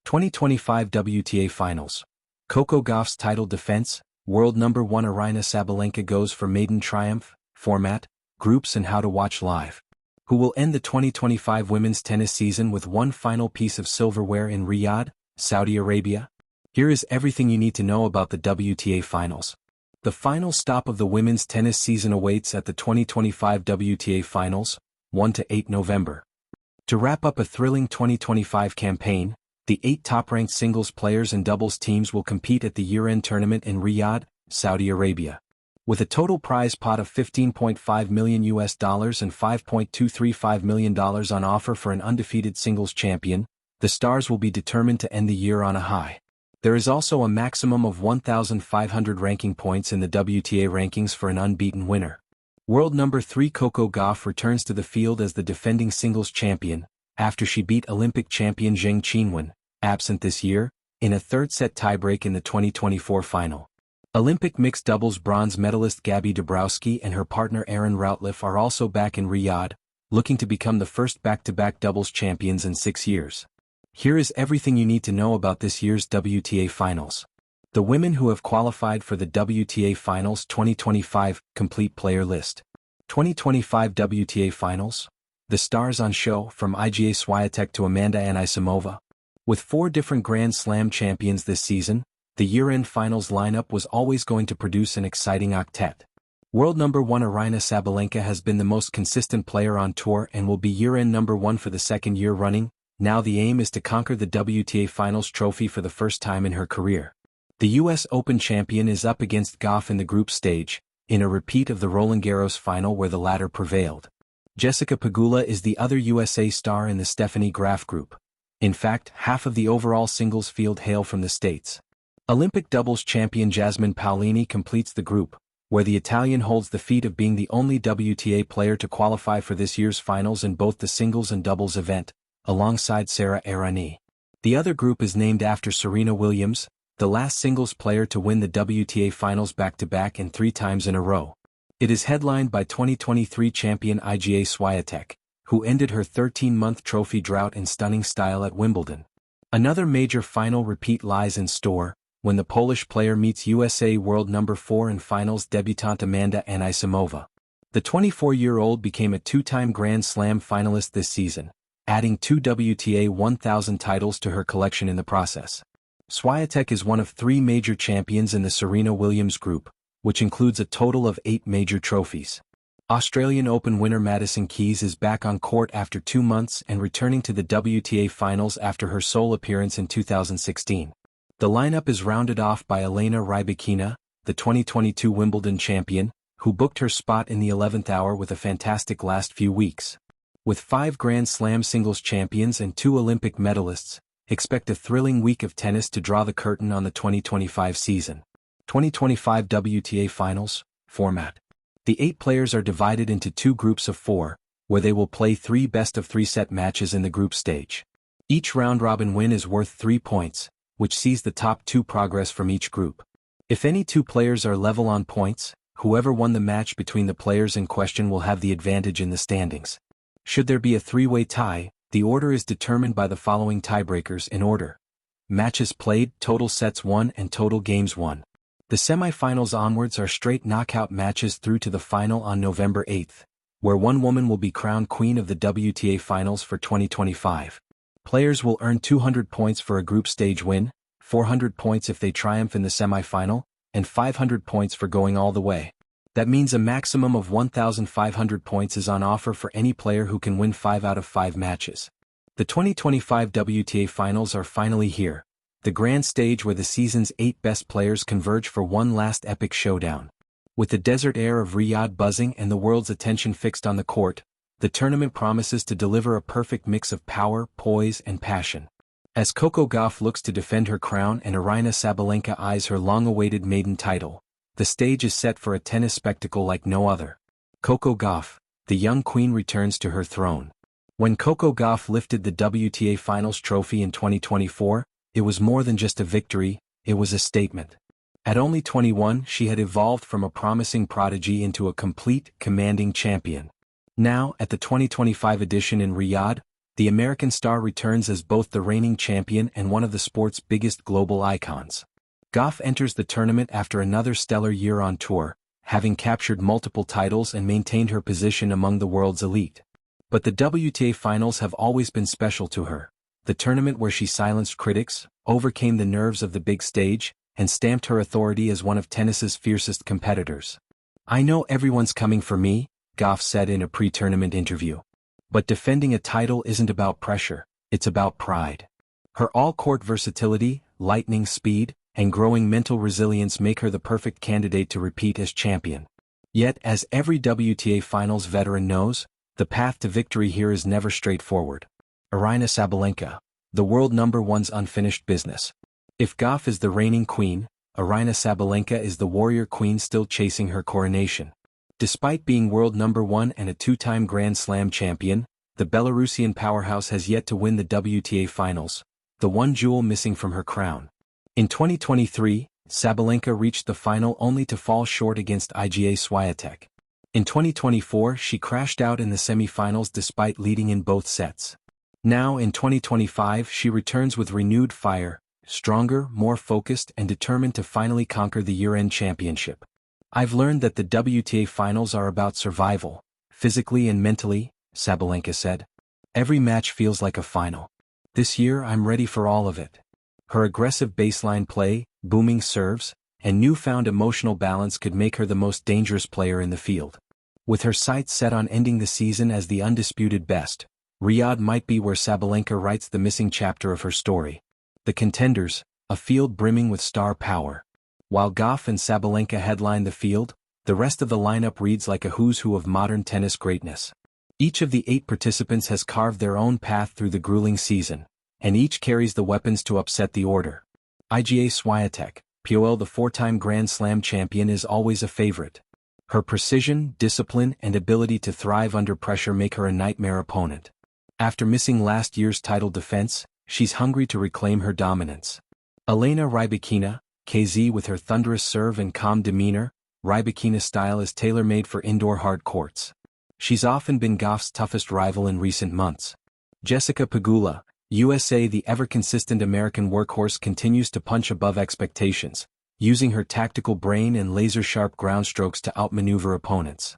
2025 WTA Finals. Coco Gauff's title defense, world number 1 Aryna Sabalenka goes for maiden triumph, format, groups and how to watch live. Who will end the 2025 women's tennis season with one final piece of silverware in Riyadh, Saudi Arabia? Here is everything you need to know about the WTA Finals. The final stop of the women's tennis season awaits at the 2025 WTA Finals, 1–8 November. To wrap up a thrilling 2025 campaign, the 8 top-ranked singles players and doubles teams will compete at the year-end tournament in Riyadh, Saudi Arabia. With a total prize pot of $15.5 million and $5.235 million on offer for an undefeated singles champion, the stars will be determined to end the year on a high. There is also a maximum of 1,500 ranking points in the WTA rankings for an unbeaten winner. World number 3 Coco Gauff returns to the field as the defending singles champion, after she beat Olympic champion Zheng Qinwen, absent this year, in a third-set tiebreak in the 2024 final. Olympic mixed doubles bronze medalist Gabby Dabrowski and her partner Aaron Routliffe are also back in Riyadh, looking to become the first back-to-back doubles champions in 6 years. Here is everything you need to know about this year's WTA Finals. The women who have qualified for the WTA Finals 2025 complete player list. 2025 WTA Finals. The stars on show, from Iga Swiatek to Amanda Anisimova. With 4 different Grand Slam champions this season, the year-end finals lineup was always going to produce an exciting octet. World number 1 Aryna Sabalenka has been the most consistent player on tour and will be year-end number 1 for the second year running. Now the aim is to conquer the WTA Finals trophy for the first time in her career. The US Open champion is up against Gauff in the group stage, in a repeat of the Roland Garros final where the latter prevailed. Jessica Pegula is the other USA star in the Stephanie Graf group. In fact, half of the overall singles field hail from the States. Olympic doubles champion Jasmine Paolini completes the group, where the Italian holds the feat of being the only WTA player to qualify for this year's finals in both the singles and doubles event, alongside Sara Errani. The other group is named after Serena Williams, the last singles player to win the WTA Finals back-to-back and 3 times in a row. It is headlined by 2023 champion Iga Swiatek, who ended her 13-month trophy drought in stunning style at Wimbledon. Another major final repeat lies in store, when the Polish player meets USA world number 4 and finals debutante Amanda Anisimova. The 24-year-old became a 2-time Grand Slam finalist this season, adding 2 WTA 1000 titles to her collection in the process. Swiatek is one of 3 major champions in the Serena Williams group, which includes a total of 8 major trophies. Australian Open winner Madison Keys is back on court after 2 months and returning to the WTA Finals after her sole appearance in 2016. The lineup is rounded off by Elena Rybakina, the 2022 Wimbledon champion, who booked her spot in the 11th hour with a fantastic last few weeks. With 5 Grand Slam singles champions and 2 Olympic medalists, expect a thrilling week of tennis to draw the curtain on the 2025 season. 2025 WTA Finals, format. The 8 players are divided into 2 groups of 4, where they will play 3 best-of-3 set matches in the group stage. Each round-robin win is worth 3 points, which sees the top 2 progress from each group. If any 2 players are level on points, whoever won the match between the players in question will have the advantage in the standings. Should there be a 3-way tie, the order is determined by the following tiebreakers in order: matches played, total sets won and total games won. The semi-finals onwards are straight knockout matches through to the final on November 8th, where one woman will be crowned queen of the WTA Finals for 2025. Players will earn 200 points for a group stage win, 400 points if they triumph in the semi-final, and 500 points for going all the way. That means a maximum of 1,500 points is on offer for any player who can win 5 out of 5 matches. The 2025 WTA Finals are finally here, the grand stage where the season's 8 best players converge for one last epic showdown. With the desert air of Riyadh buzzing and the world's attention fixed on the court, the tournament promises to deliver a perfect mix of power, poise, and passion. As Coco Gauff looks to defend her crown and Aryna Sabalenka eyes her long-awaited maiden title, the stage is set for a tennis spectacle like no other. Coco Gauff, the young queen, returns to her throne. When Coco Gauff lifted the WTA Finals trophy in 2024, it was more than just a victory, it was a statement. At only 21, she had evolved from a promising prodigy into a complete, commanding champion. Now, at the 2025 edition in Riyadh, The American star returns as both the reigning champion and one of the sport's biggest global icons. Gauff enters the tournament after another stellar year on tour, having captured multiple titles and maintained her position among the world's elite. But the WTA Finals have always been special to her, the tournament where she silenced critics, overcame the nerves of the big stage, and stamped her authority as one of tennis's fiercest competitors. "I know everyone's coming for me," Gauff said in a pre-tournament interview. "But defending a title isn't about pressure, it's about pride." Her all-court versatility, lightning speed, and growing mental resilience make her the perfect candidate to repeat as champion. Yet, as every WTA Finals veteran knows, the path to victory here is never straightforward. Aryna Sabalenka, the world number one's unfinished business. If Gauff is the reigning queen, Aryna Sabalenka is the warrior queen still chasing her coronation. Despite being world number one and a two-time Grand Slam champion, the Belarusian powerhouse has yet to win the WTA Finals, the one jewel missing from her crown. In 2023, Sabalenka reached the final only to fall short against Iga Swiatek. In 2024, she crashed out in the semi-finals despite leading in both sets. Now in 2025, she returns with renewed fire, stronger, more focused, and determined to finally conquer the year-end championship. "I've learned that the WTA Finals are about survival, physically and mentally," Sabalenka said. "Every match feels like a final. This year I'm ready for all of it." Her aggressive baseline play, booming serves, and newfound emotional balance could make her the most dangerous player in the field. With her sights set on ending the season as the undisputed best, Riyadh might be where Sabalenka writes the missing chapter of her story. The contenders, a field brimming with star power. While Gauff and Sabalenka headline the field, the rest of the lineup reads like a who's who of modern tennis greatness. Each of the 8 participants has carved their own path through the grueling season, and each carries the weapons to upset the order. Iga Swiatek, POL the 4-time Grand Slam champion, is always a favorite. Her precision, discipline, and ability to thrive under pressure make her a nightmare opponent. After missing last year's title defense, she's hungry to reclaim her dominance. Elena Rybakina, KZ, with her thunderous serve and calm demeanor, Rybakina's style is tailor-made for indoor hard courts. She's often been Gauff's toughest rival in recent months. Jessica Pegula, USA, the ever-consistent American workhorse, continues to punch above expectations, using her tactical brain and laser-sharp ground strokes to outmaneuver opponents.